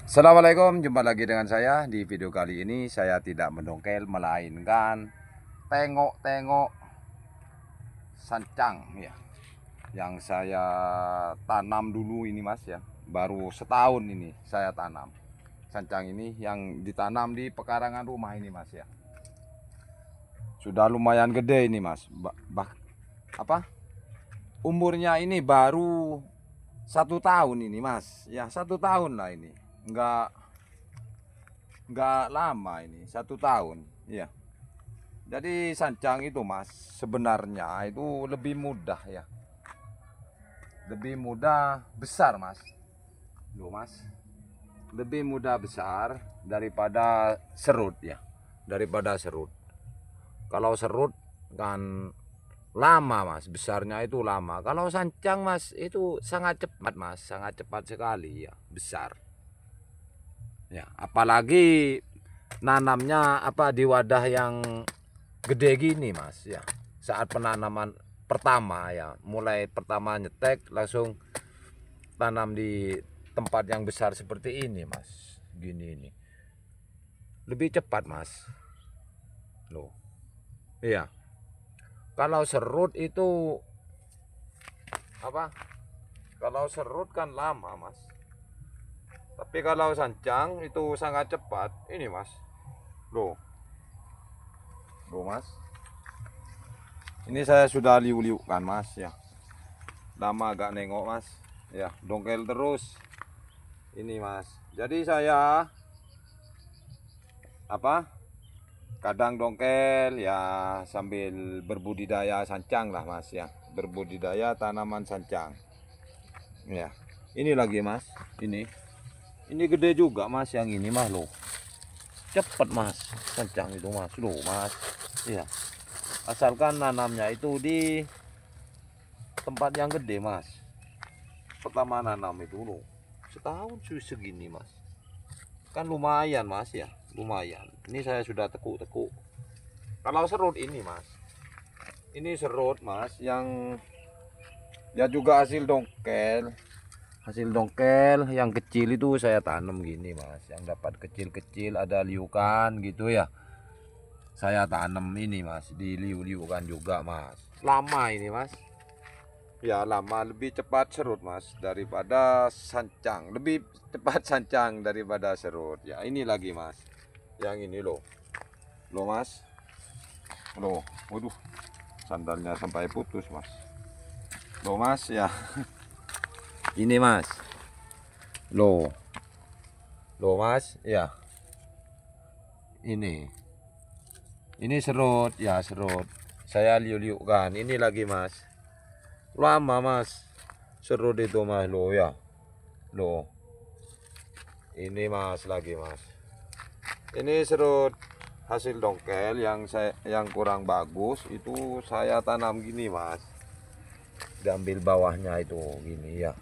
Assalamualaikum, jumpa lagi dengan saya. Di video kali ini saya tidak mendongkel, melainkan tengok-tengok sancang ya, yang saya tanam dulu ini mas ya. Baru setahun ini saya tanam sancang ini, yang ditanam di pekarangan rumah ini mas ya. Sudah lumayan gede ini mas. Umurnya ini baru 1 tahun ini mas ya, 1 tahun lah ini, nggak lama ini, 1 tahun ya. Jadi sancang itu mas sebenarnya itu lebih mudah ya, lebih mudah besar mas. Loh mas, lebih mudah besar daripada serut ya, daripada serut. Kalau serut kan lama mas, besarnya itu lama. Kalau sancang mas itu sangat cepat mas, sangat cepat sekali ya, besar ya. Apalagi nanamnya di wadah yang gede gini mas ya. Saat penanaman pertama ya, mulai pertama nyetek langsung tanam di tempat yang besar seperti ini mas, gini ini lebih cepat mas. Loh iya, kalau serut itu kalau serut kan lama mas, tapi kalau sancang itu sangat cepat ini mas. Loh mas, ini saya sudah liu-liukan mas ya, lama gak nengok mas ya, dongkel terus ini mas. Jadi saya kadang dongkel ya sambil berbudidaya sancang lah mas ya, berbudidaya tanaman sancang ya. Ini lagi mas, ini gede juga mas, yang ini mas. Loh cepet mas sancang itu mas. Loh mas ya, asalkan nanamnya itu di tempat yang gede mas. Pertama nanam itu loh setahun segini mas, kan lumayan mas ya, lumayan. Ini saya sudah tekuk-tekuk. Kalau serut ini mas, ini serut mas yang ya juga hasil dongkel. Hasil dongkel yang kecil itu saya tanam gini mas, yang dapat kecil-kecil ada liukan gitu ya, saya tanam ini mas, di liu-liukan juga mas. Lama ini mas ya, lama. Lebih cepat serut mas daripada sancang, lebih cepat sancang daripada serut ya. Ini lagi mas, yang ini loh mas. Loh waduh, sandalnya sampai putus mas. Loh mas ya. Ini mas, loh mas ya, ini serut ya, serut saya liu-liukan. Ini lagi mas, lama mas serut itu mas. Loh ya, loh ini mas lagi mas, ini serut hasil dongkel yang kurang bagus itu saya tanam gini mas, diambil bawahnya itu gini ya,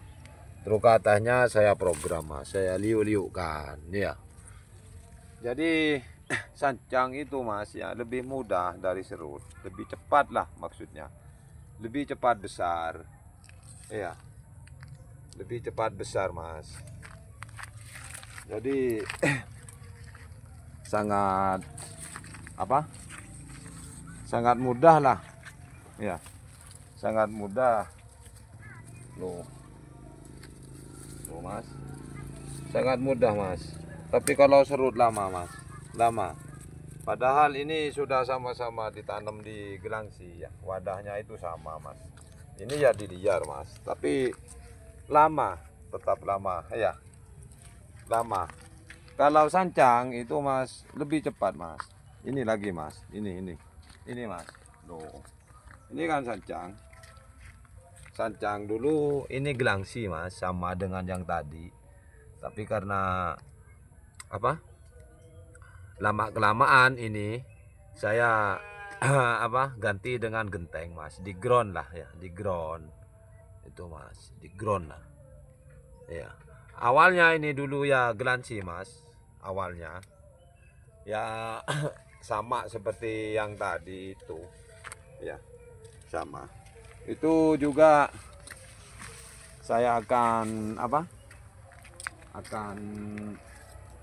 terus ke atasnya saya program mas, saya liu-liukan ya. Jadi sancang itu mas ya lebih mudah dari serut, lebih cepat lah maksudnya, lebih cepat besar ya, lebih cepat besar mas. Jadi sangat sangat mudah lah ya, sangat mudah. Loh mas, sangat mudah mas. Tapi kalau serut lama mas, lama. Padahal ini sudah sama-sama ditanam di gelangsi ya, wadahnya itu sama mas. Ini ya di liar mas, tapi lama, tetap lama ya, lama. Kalau sancang itu mas lebih cepat mas. Ini lagi mas, ini mas. Loh ini kan sancang dulu, ini gelangsi mas, sama dengan yang tadi. Tapi karena lama kelamaan ini saya ganti dengan genteng mas, di ground lah ya, di ground itu mas, di ground lah ya. Awalnya ini dulu ya gelangsi mas, awalnya ya sama seperti yang tadi itu ya, sama. Itu juga saya akan apa? Akan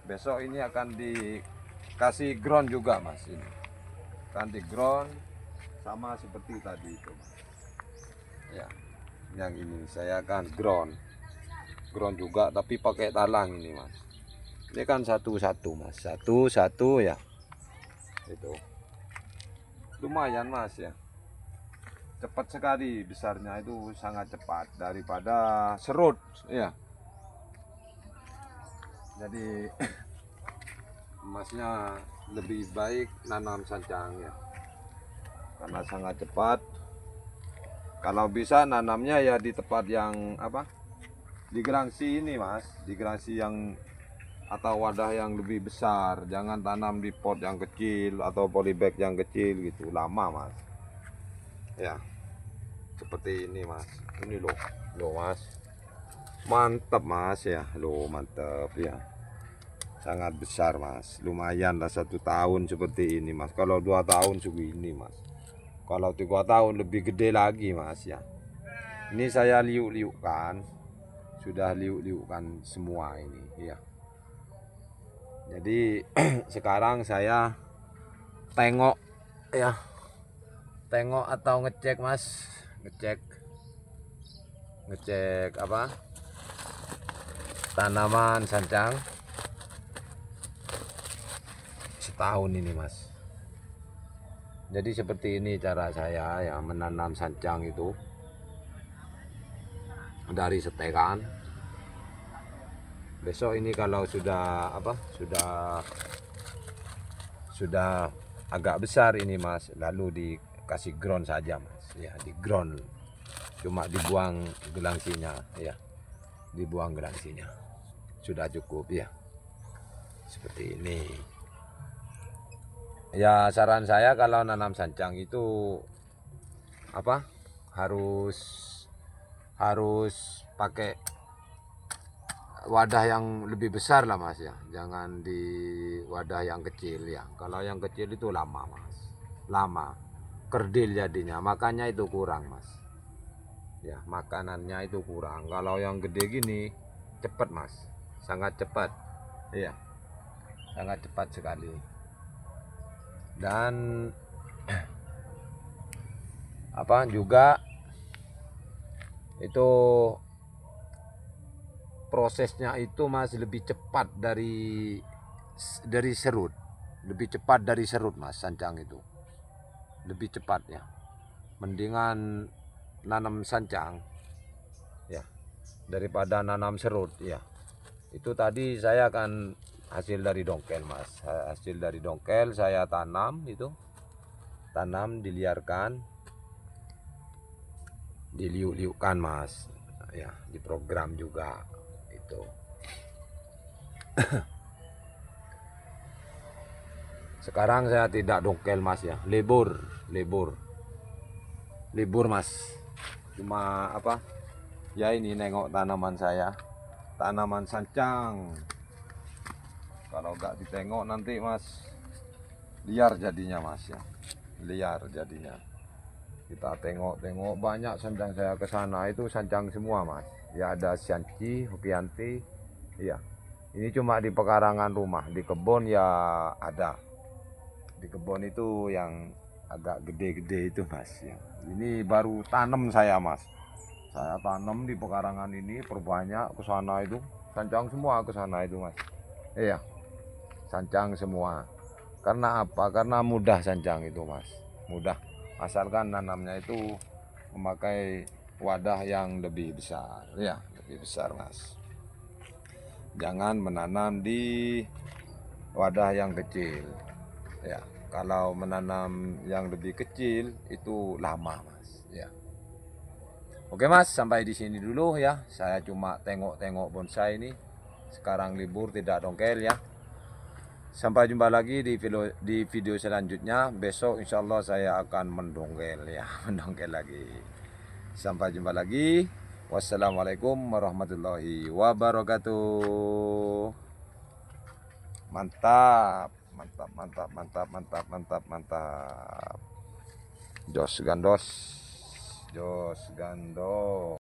besok ini akan dikasih ground juga Mas ini. Akan di ground sama seperti tadi itu Mas. Ya. Yang ini saya akan ground juga tapi pakai talang ini Mas. Ini kan satu-satu Mas, satu-satu ya. Itu lumayan Mas ya. Cepat sekali besarnya, itu sangat cepat daripada serut ya. Jadi Masnya lebih baik nanam sancang ya, karena sangat cepat. Kalau bisa nanamnya ya di tempat yang apa, di gerangsi ini Mas, di gerangsi yang atau wadah yang lebih besar. Jangan tanam di pot yang kecil atau polybag yang kecil gitu, lama Mas ya. Seperti ini Mas, ini loh Mas, mantap Mas ya, loh mantap ya, sangat besar Mas. Lumayan lah 1 tahun seperti ini Mas. Kalau 2 tahun segini Mas, kalau 3 tahun lebih gede lagi Mas ya. Ini saya liuk-liukkan, sudah liuk-liukkan semua ini ya. Jadi sekarang saya tengok ya, tengok atau ngecek Mas, ngecek apa, tanaman sancang setahun ini Mas. Jadi seperti ini cara saya ya menanam sancang itu, dari setekan. Besok ini kalau sudah apa, sudah agak besar ini Mas, lalu dikasih ground saja Mas ya, di ground, cuma dibuang gelangsinya ya, dibuang gelangsinya, sudah cukup ya. Seperti ini ya. Saran saya kalau nanam sancang itu apa, harus pakai wadah yang lebih besar lah Mas ya, jangan di wadah yang kecil ya. Kalau yang kecil itu lama Mas, lama kerdil jadinya, makanya itu kurang Mas ya, makanannya itu kurang. Kalau yang gede gini cepat Mas, sangat cepat ya, sangat cepat sekali. Dan apa juga itu prosesnya itu Mas lebih cepat dari serut, lebih cepat dari serut Mas. Sancang itu lebih cepat ya, mendingan nanam sancang ya daripada nanam serut ya. Itu tadi saya akan hasil dari dongkel Mas, hasil dari dongkel saya tanam itu, tanam diliarkan, diliuk-liukkan Mas ya, diprogram juga itu. Sekarang saya tidak dongkel Mas ya, libur Mas, cuma apa ya, ini nengok tanaman saya, tanaman sancang. Kalau nggak ditengok nanti Mas, liar jadinya Mas ya, liar jadinya. Kita tengok banyak sancang saya ke sana itu sancang semua Mas ya, ada Sianci, Hokianti ya. Ini cuma di pekarangan rumah, di kebun ya ada, di kebun itu yang agak gede-gede itu Mas ya. Ini baru tanam saya Mas, saya tanam di pekarangan ini, perbanyak ke sana itu sancang semua, ke sana itu Mas iya, sancang semua. Karena apa? Karena mudah sancang itu Mas, mudah, asalkan nanamnya itu memakai wadah yang lebih besar ya, lebih besar Mas. Jangan menanam di wadah yang kecil ya. Kalau menanam yang lebih kecil itu lama Mas ya. Oke Mas, sampai di sini dulu ya. Saya cuma tengok-tengok bonsai ini. Sekarang libur tidak dongkel ya. Sampai jumpa lagi di video selanjutnya. Besok insya Allah saya akan mendongkel ya, mendongkel lagi. Sampai jumpa lagi. Wassalamualaikum warahmatullahi wabarakatuh. Mantap, mantap, mantap, mantap, mantap, mantap, mantap. Jos gandos, jos gando.